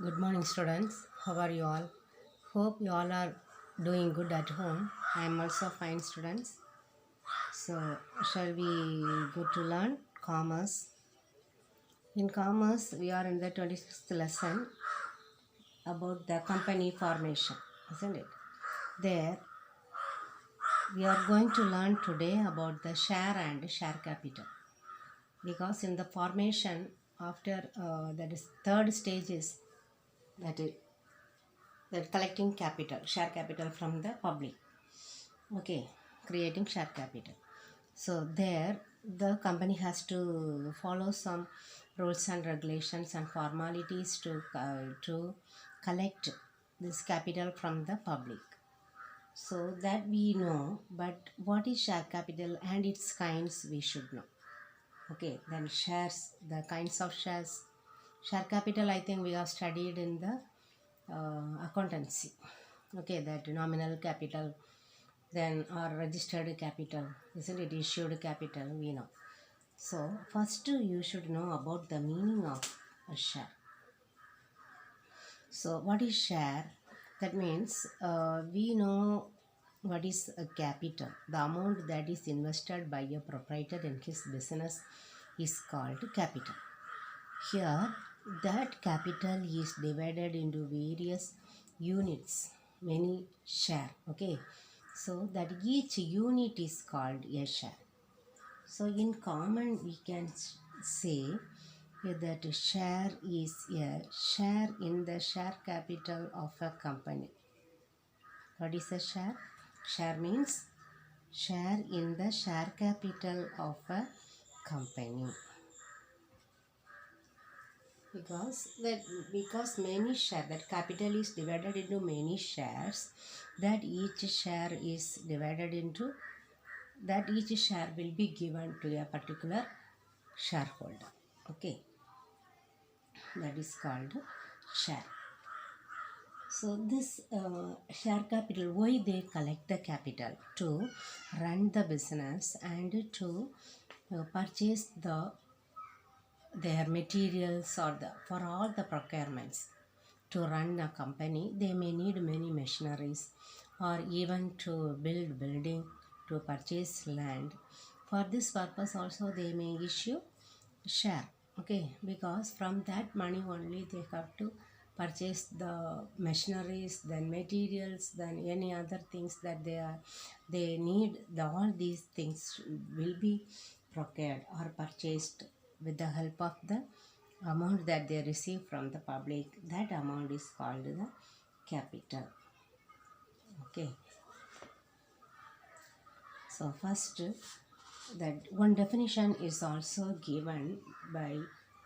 Good morning, students. How are you all? Hope you all are doing good at home. I am also fine, students. So, shall we go to learn commerce? In commerce, we are in the 26th lesson about the company formation, isn't it? There, we are going to learn today about the share and share capital. Because in the formation, after that is third stage is that is that collecting capital, share capital from the public. Okay, creating share capital. So there the company has to follow some rules and regulations and formalities to collect this capital from the public. So that we know, but what is share capital and its kinds we should know. Okay, then shares, the kinds of shares. Share capital I think we have studied in the accountancy. Okay, that nominal capital, then our registered capital, isn't it? Issued capital, we know. So first you should know about the meaning of a share. So what is share? That means we know what is a capital. The amount that is invested by a proprietor in his business is called capital. Here that capital is divided into various units, many share. Okay, so that each unit is called a share. So in common we can say that share is a share in the share capital of a company. What is a share? Share means share in the share capital of a company. Because many share, that capital is divided into many shares, that each share is divided into, that each share will be given to a particular shareholder. Okay, that is called share. So this share capital, why they collect the capital? To run the business and to purchase their materials or for all the procurements. To run a company, they may need many machineries, or even to build building, to purchase land. For this purpose also they may issue share. Okay, because from that money only they have to purchase the machineries, then materials, then any other things that they need. All these things will be procured or purchased with the help of the amount that they receive from the public. That amount is called the capital. Okay, so first, that one definition is also given by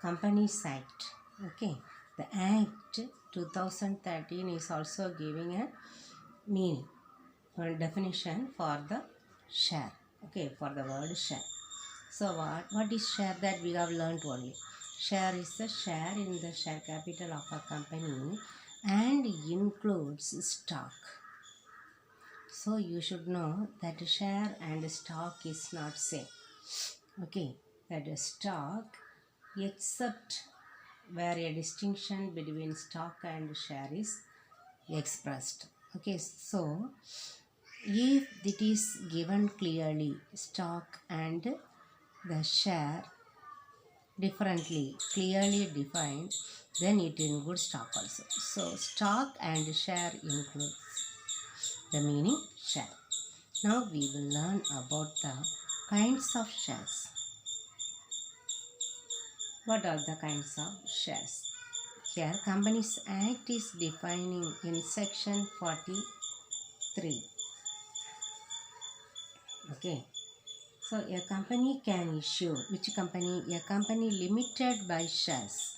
Companies Act. Okay, the Act 2013 is also giving a meaning, one definition for the share. Okay, for the word share. So what is share? That we have learned only. Share is the share in the share capital of a company and includes stock. So you should know that share and stock is not same. Okay, that is stock, except where a distinction between stock and share is expressed. Okay, so if it is given clearly, stock and the share differently, clearly defined, then it includes stock also. So stock and share includes the meaning share. Now we will learn about the kinds of shares. What are the kinds of shares? Here Companies Act is defining in section 43. Okay, so a company can issue, which company? A company limited by shares.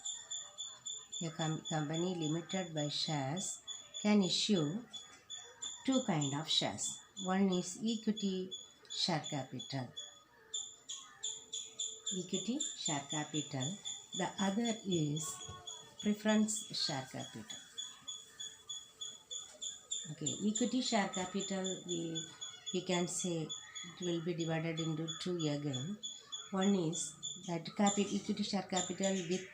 A company limited by shares can issue two kind of shares. One is equity share capital. Equity share capital. The other is preference share capital. Okay, equity share capital, we can say it will be divided into two again. One is that equity share capital with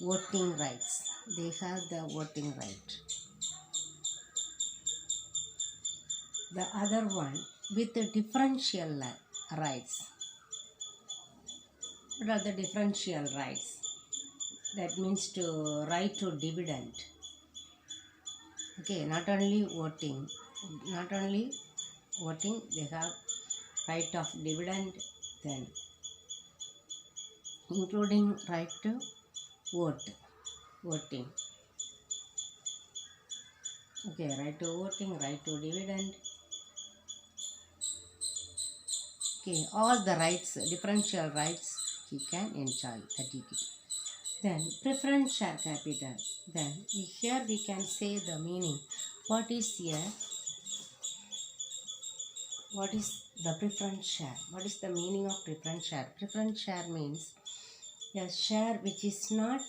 voting rights. they have the voting right. The other one with the differential rights. What are the differential rights? That means to right to dividend. Okay, not only voting, they have right of dividend, then including right to voting. Okay, right to voting, right to dividend. Okay, all the rights, differential rights he can enjoy that he can. Then preference share capital. Then here we can say the meaning. What is here? What is the preference share? What is the meaning of preference share? Preference share means a share which is not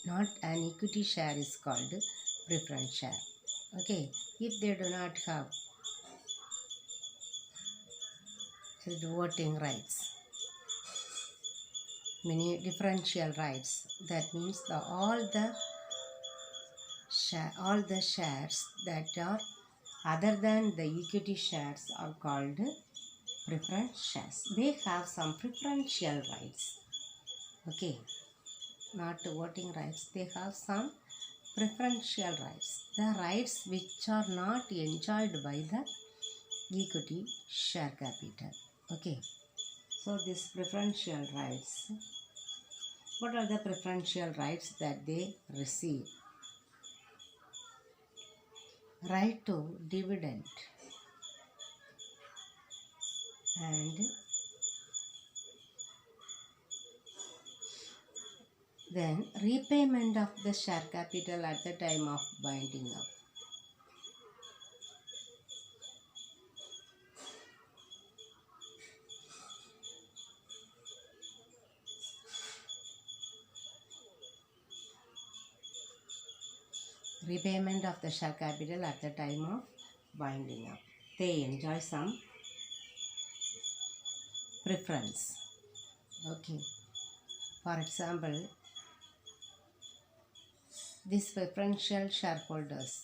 not an equity share is called preference share. Okay, if they do not have the voting rights, many differential rights, that means all the shares that are other than the equity shares are called preference shares. They have some preferential rights. Okay, not voting rights. They have some preferential rights. The rights which are not enjoyed by the equity share capital. Okay, so these preferential rights. What are the preferential rights that they receive? Right to dividend and then repayment of the share capital at the time of binding up. Repayment of the share capital at the time of binding up. They enjoy some preference. Okay. For example, these preferential shareholders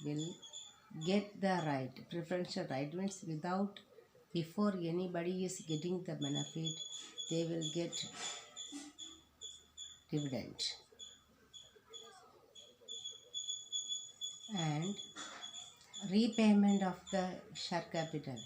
will get the right. Preferential right means before anybody is getting the benefit, they will get dividend. And repayment of the share capital.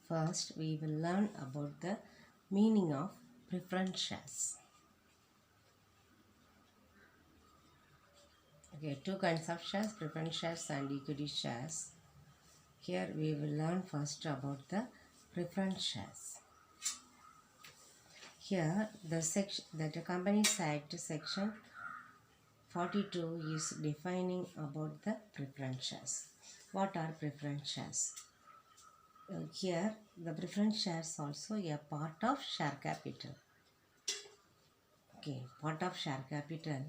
First, we will learn about the meaning of preference shares. Okay, two kinds of shares, preference shares and equity shares. Here we will learn first about the preference shares. Here the Companies Act section 42 is defining about the preference shares. What are preference shares? Here the preference shares also a part of share capital. Okay, part of share capital.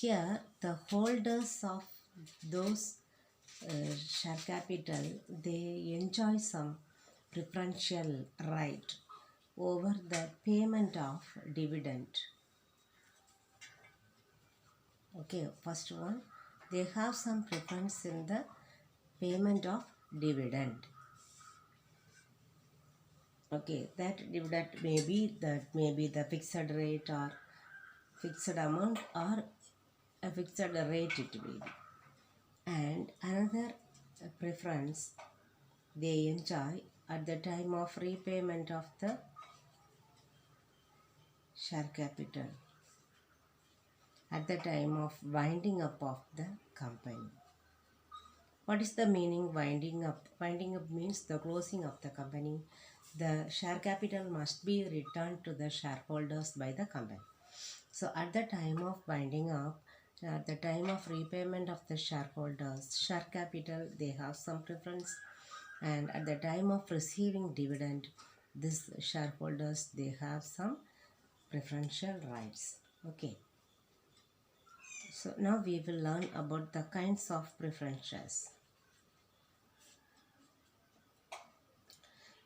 Here the holders of those share capital, they enjoy some preferential right over the payment of dividend. Okay, first one, they have some preference in the payment of dividend. Okay, that dividend may be the fixed rate or fixed amount or a fixed rate it will be. And another preference they enjoy at the time of repayment of the share capital, at the time of winding up of the company. What is the meaning winding up? Winding up means the closing of the company. The share capital must be returned to the shareholders by the company. So at the time of winding up, at the time of repayment of the shareholders, share capital, they have some preference. And at the time of receiving dividend, these shareholders, they have some preferential rights. Okay. So now we will learn about the kinds of preference shares.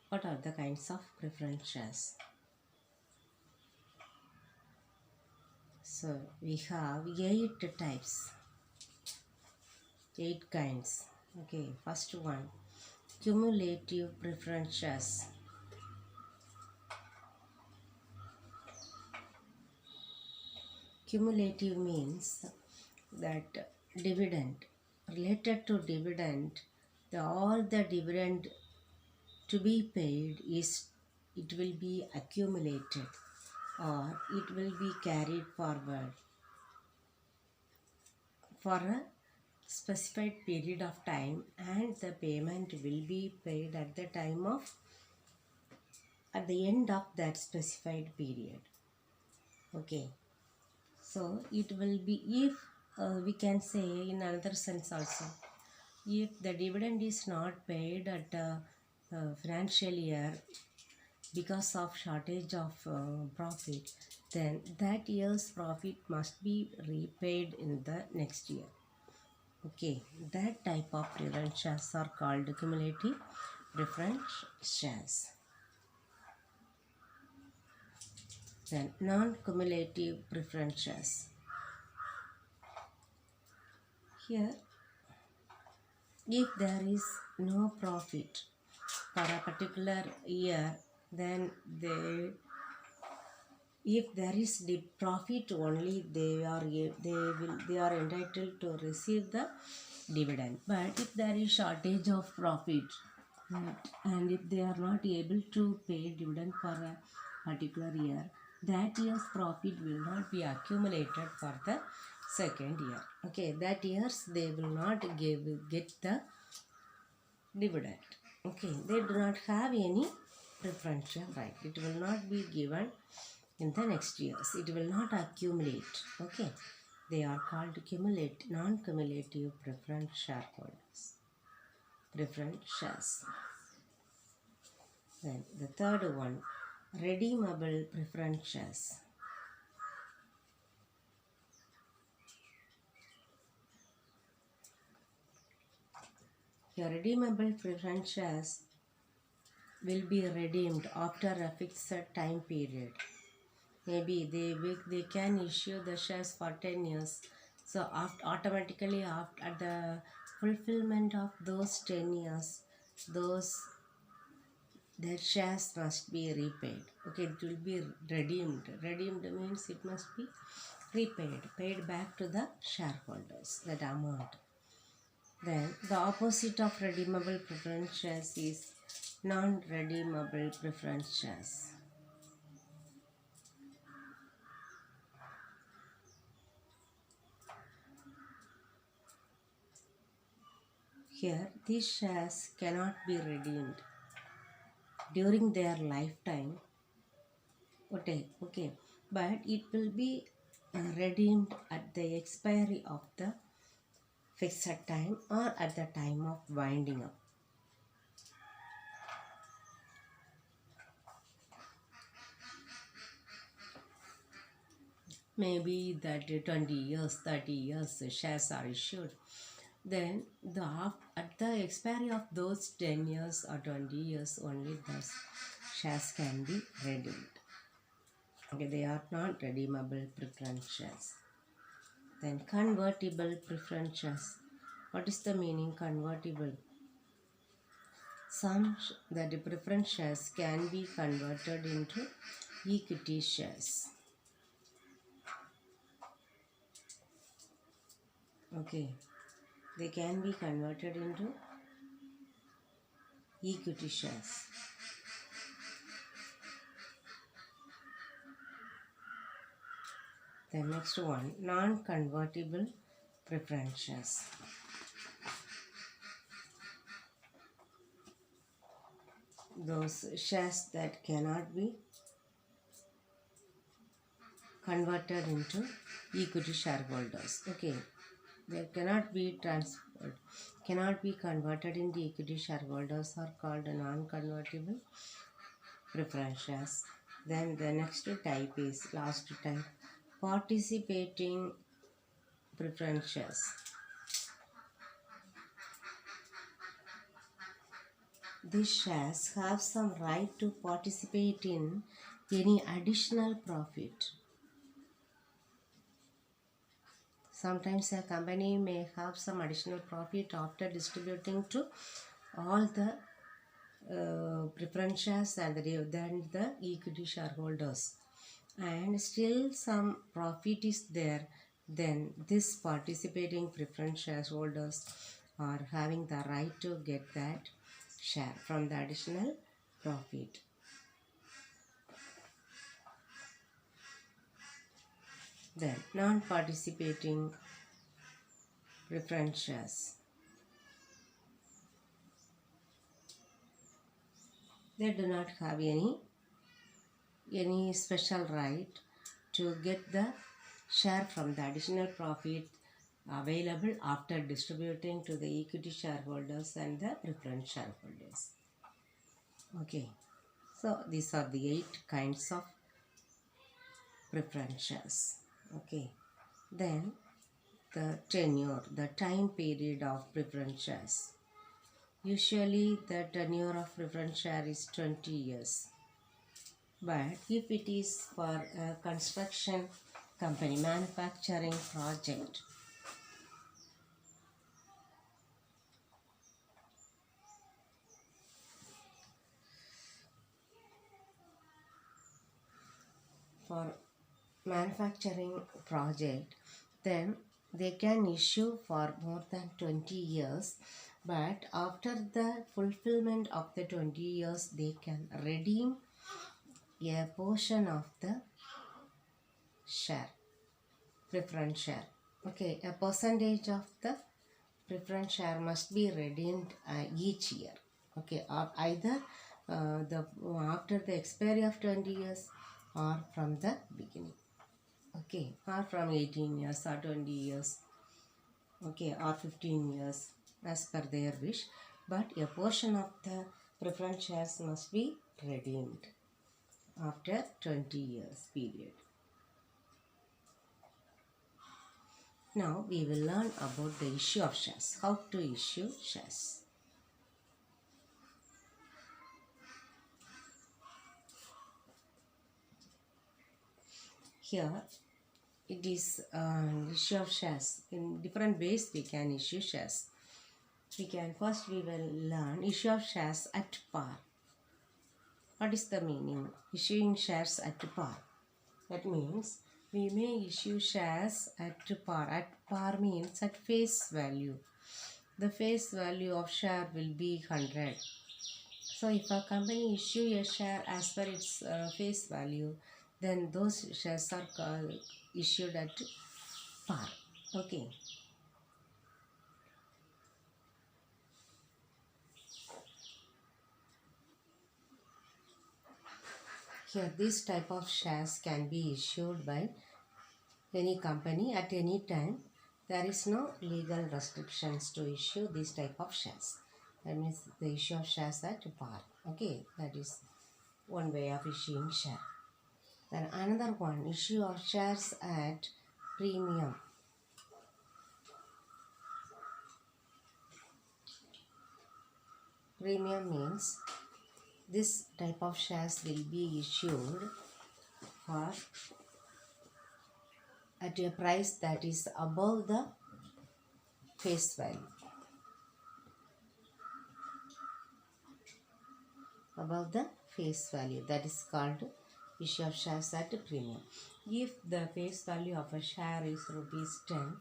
What are the kinds of preference shares? So we have 8 types, 8 kinds. Okay, first one, cumulative preference shares. Cumulative means that dividend, related to dividend, all the dividend to be paid is, it will be accumulated or it will be carried forward for a specified period of time, and the payment will be paid at the time of, at the end of that specified period. Okay, so it will be, if we can say in another sense also, if the dividend is not paid at a financial year because of shortage of profit, then that year's profit must be repaid in the next year. Okay, that type of preference shares are called cumulative preference shares. Then non-cumulative preference shares. Here, if there is no profit for a particular year, then if there is the profit only, they are entitled to receive the dividend. But if there is shortage of profit, and if they are not able to pay dividend for a particular year, that year's profit will not be accumulated for the second year. Okay, that years they will not get the dividend. Okay, they do not have any preferential right. It will not be given in the next years. It will not accumulate. Okay, they are called non-cumulative preference shareholders. Preference shares. Then the third one, redeemable preference shares. Your redeemable preference shares will be redeemed after a fixed time period. Maybe they can issue the shares for 10 years. So automatically at the fulfillment of those 10 years, their shares must be repaid. Okay, it will be redeemed. Redeemed means it must be repaid, paid back to the shareholders, that amount. Then the opposite of redeemable preference shares is non-redeemable preference shares. Here, these shares cannot be redeemed during their lifetime. Okay, but it will be redeemed at the expiry of the fixed time or at the time of winding up. Maybe that 20 years, 30 years shares are issued. Then at the expiry of those 10 years or 20 years, only those shares can be redeemed. Okay, they are not redeemable preference shares. Then convertible preference shares. What is the meaning convertible? The preference shares can be converted into equity shares. Okay, they can be converted into equity shares. The next one, non-convertible preference shares. Those shares that cannot be converted into equity shareholders. Okay, they cannot be transferred, cannot be converted into equity shareholders are called non-convertible preference shares. Then the next type is last type, participating preference shares. These shares have some right to participate in any additional profit. Sometimes a company may have some additional profit after distributing to all the preference shares and then the equity shareholders, and still some profit is there, then this participating preference shareholders are having the right to get that share from the additional profit. Then non-participating preference shares, they do not have any special right to get the share from the additional profit available after distributing to the equity shareholders and the preference shareholders. Okay, so these are the 8 kinds of preference shares. Okay, then the tenure, the time period of preference shares. Usually the tenure of preference share is 20 years. But if it is for a construction company, manufacturing project, for manufacturing project, then they can issue for more than 20 years, but after the fulfillment of the 20 years they can redeem a portion of the share, preference share. Okay, a percentage of the preference share must be redeemed each year. Okay, or either the after the expiry of 20 years or from the beginning. Okay, or from 18 years or 20 years, okay, or 15 years as per their wish, but a portion of the preference shares must be redeemed after 20 years period. Now we will learn about the issue of shares, how to issue shares. Here it is issue of shares. In different ways we can issue shares. We will learn issue of shares at par. What is the meaning? Issuing shares at par. That means we may issue shares at par. At par means at face value. The face value of share will be 100. So if a company issue a share as per its face value, then those shares are issued at par. Okay. Here this type of shares can be issued by any company at any time. There is no legal restrictions to issue this type of shares. That means the issue of shares at par. Okay, that is one way of issuing share. Then another one, issue of shares at premium. Premium means this type of shares will be issued for at a price that is above the face value. Above the face value, that is called issue of shares at premium. If the face value of a share is rupees 10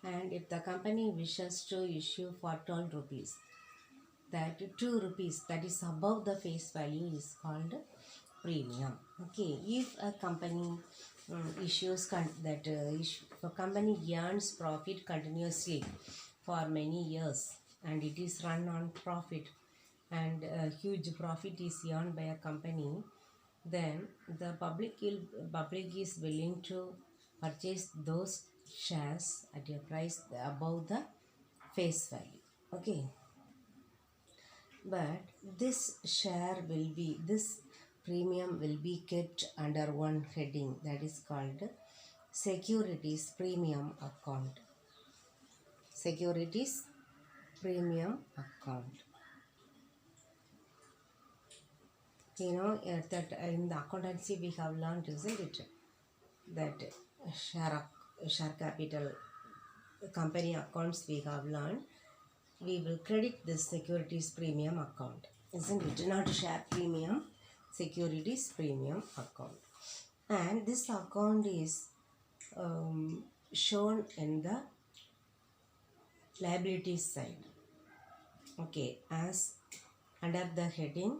and if the company wishes to issue for 12 rupees, that 2 rupees that is above the face value is called premium. Okay, if a company issues if a company earns profit continuously for many years and it is run on profit and a huge profit is earned by a company, then the public is willing to purchase those shares at a price above the face value. Okay, but this premium will be kept under one heading, that is called securities premium account. securities premium account. You know that in the accountancy we have learned, isn't it, that share capital company accounts we have learned, we will credit this securities premium account, isn't it? Not share premium, securities premium account. And this account is shown in the liabilities side, okay, as under the heading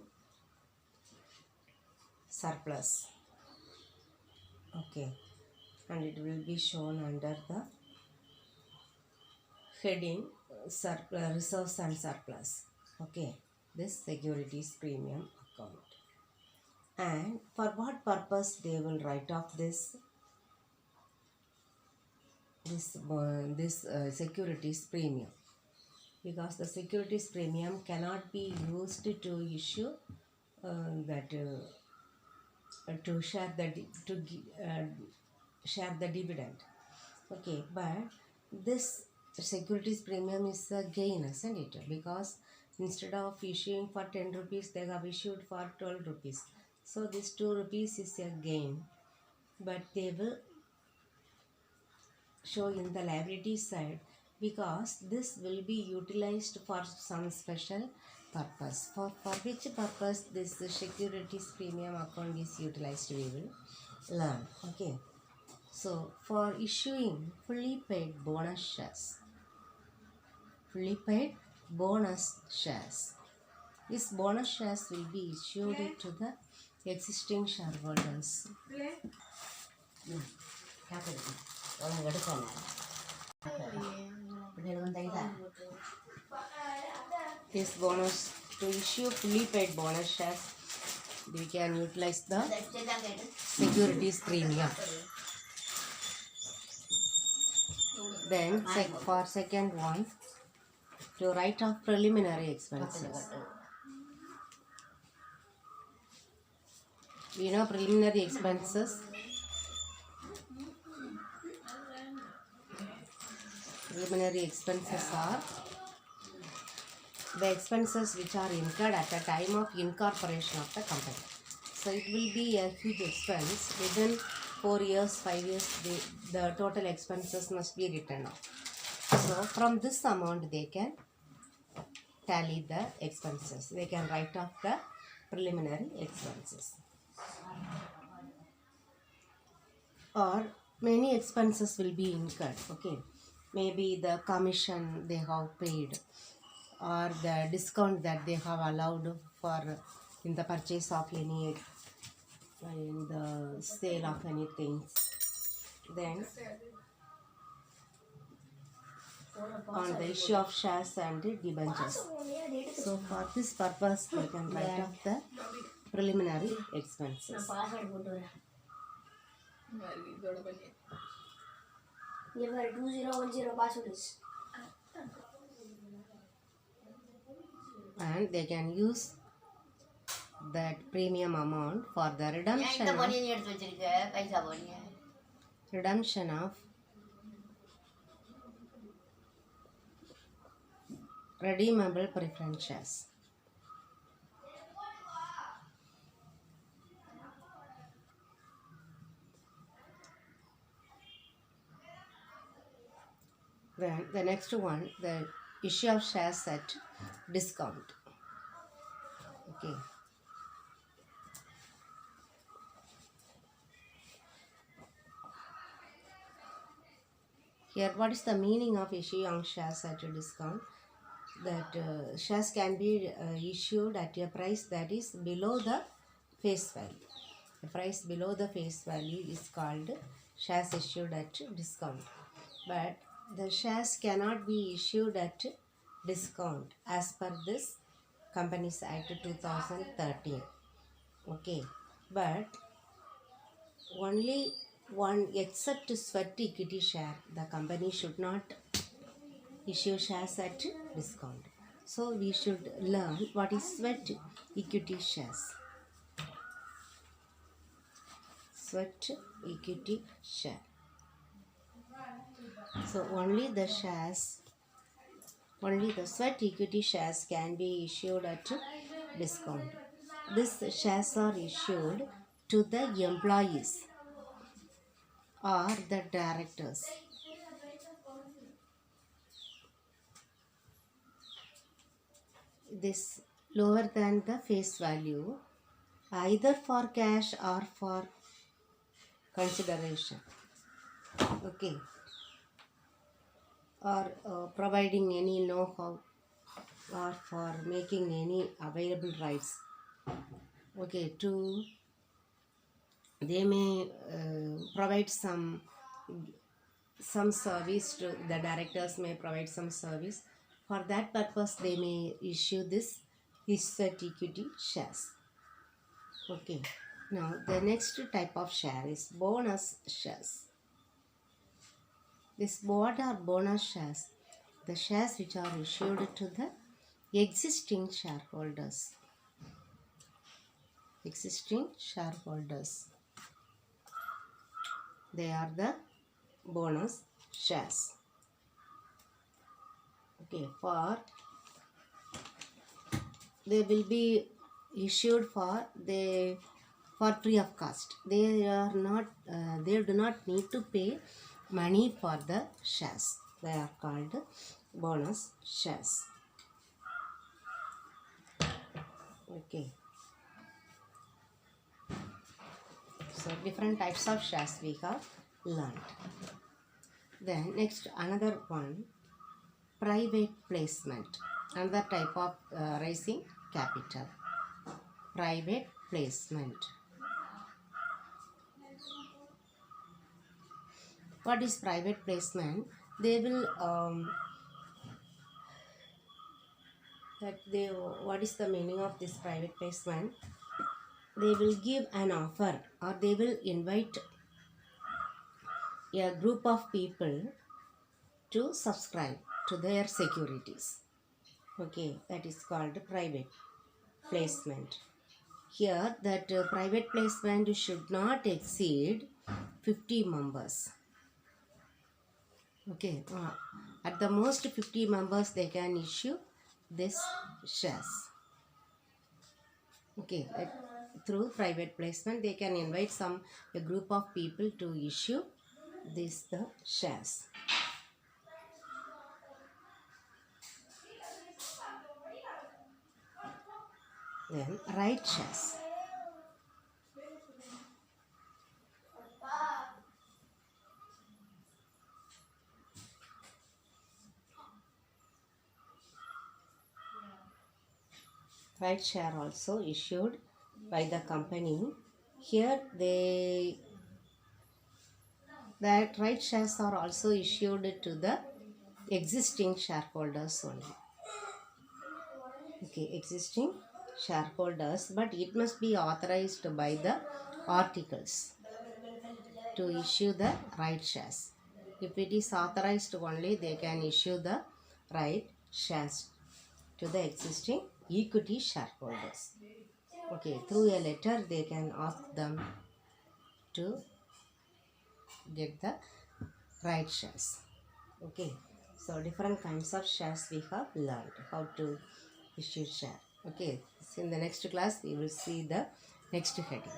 surplus, okay, and it will be shown under the heading reserves and surplus, okay, this securities premium account. And for what purpose they will write off this securities premium? Because the securities premium cannot be used to issue to share the dividend, okay, but this securities premium is a gain, isn't it? Because instead of issuing for 10 rupees, they have issued for 12 rupees. So this 2 rupees is a gain, but they will show in the liability side because this will be utilized for some special purpose. For which purpose this securities premium account is utilized, we will learn, okay. So for issuing fully paid bonus shares, these bonus shares will be issued to the existing shareholders. This bonus, to issue fully paid bonus shares, we can utilize the securities premium. Then for second one, to write off preliminary expenses. You know preliminary expenses. Preliminary expenses are the expenses which are incurred at the time of incorporation of the company. So it will be a huge expense. Within 4 years, 5 years, the total expenses must be written off. So from this amount they can tally the expenses. They can write off the preliminary expenses. Or many expenses will be incurred, okay. Maybe the commission they have paid, or the discount that they have allowed for in the purchase of any, in the sale of anything. Then on the issue of shares and debentures. So for this purpose they can write off the preliminary expenses. And they can use that premium amount for the redemption of redeemable preference shares. Then the next one, the issue of shares at discount, okay. Here, what is the meaning of issuing shares at a discount? That shares can be issued at a price that is below the face value. The price below the face value is called shares issued at discount. But the shares cannot be issued at discount as per this Companies Act 2013. Okay, but only one, except sweat equity share, the company should not issue shares at discount. So we should learn what is sweat equity shares. Sweat equity share. So only the shares Only the sweat equity shares can be issued at discount. These shares are issued to the employees or the directors. This lower than the face value, either for cash or for consideration. Okay. Or providing any know-how or for making any available rights. Okay, to they may provide some service to the directors may provide some service. For that purpose, they may issue this sweat equity shares. Okay. Now the next type of share is bonus shares. What are bonus shares? The shares which are issued to the existing shareholders. They are the bonus shares. Okay, they will be issued for free of cost. They are not. They do not need to pay money for the shares. They are called bonus shares. Okay. So different types of shares we have learned. Then next another one, private placement. Another type of raising capital. Private placement. What is private placement? They will what is the meaning of this private placement? They will give an offer or they will invite a group of people to subscribe to their securities. Okay, that is called private placement. Here that private placement should not exceed 50 members. Okay, at the most 50 members they can issue this shares. Okay, through private placement they can invite a group of people to issue the shares. Then right shares. Right share also issued by the company. Here that right shares are also issued to the existing shareholders only. Okay, existing shareholders, but it must be authorized by the articles to issue the right shares. If it is authorized only, they can issue the right shares to the existing equity shareholders. Okay, through a letter they can ask them to get the right shares. Okay, so different kinds of shares we have learned how to issue share. Okay, so in the next class we will see the next heading.